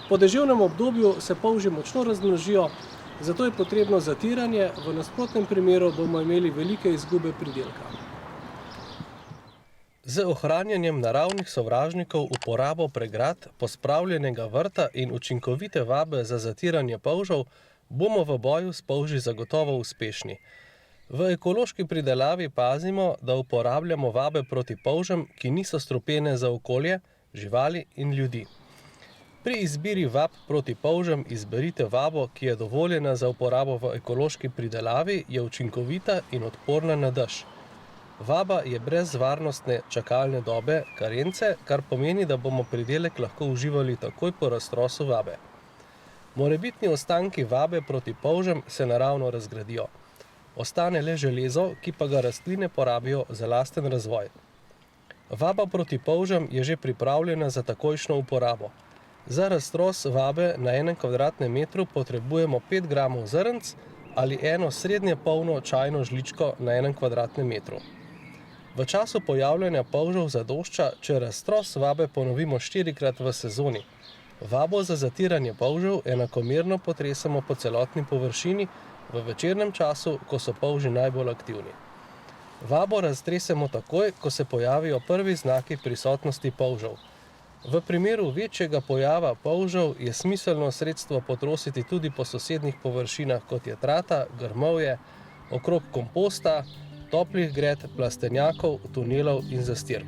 Po deževnem obdobju se polži močno razmnožijo, zato je potrebno zatiranje, v nasprotnem primeru bomo imeli velike izgube pridelka. Z ohranjanjem naravnih sovražnikov, uporabo pregrad, pospravljenega vrta in učinkovite vabe za zatiranje polžev bomo v boju s polži zagotovo uspešni. V ekološki pridelavi pazimo, da uporabljamo vabe proti polžem, ki niso strupene za okolje, živali in ljudi. Pri izbiri vab proti polžem izberite vabo, ki je dovoljena za uporabo v ekološki pridelavi, je učinkovita in odporna na dež. Vaba je brez varnostne čakalne dobe, karence, kar pomeni, da bomo pridelek lahko uživali takoj po raztrosu vabe. Morebitni ostanki vabe proti polžem se naravno razgradijo. Ostane le železo, ki pa ga rastline porabijo za lasten razvoj. Vaba proti polžem je že pripravljena za takojšnjo uporabo. Za raztros vabe na 1 kvadratnem metru potrebujemo 5 gramov zrnc ali eno srednje polno čajno žličko na 1 kvadratnem metru. V času pojavljanja polžev zadošča, če raztros vabe ponovimo 4-krat v sezoni. Vabo za zatiranje polžev enakomerno potresemo po celotni površini v večernem času, ko so polži najbolj aktivni. Vabo raztresemo takoj, ko se pojavijo prvi znaki prisotnosti polžev. V primeru večjega pojava polžev je smiselno sredstvo potrositi tudi po sosednjih površinah, kot je trata, grmovje, okrog komposta, toplih gred, plastenjakov, tunelov in zastirk.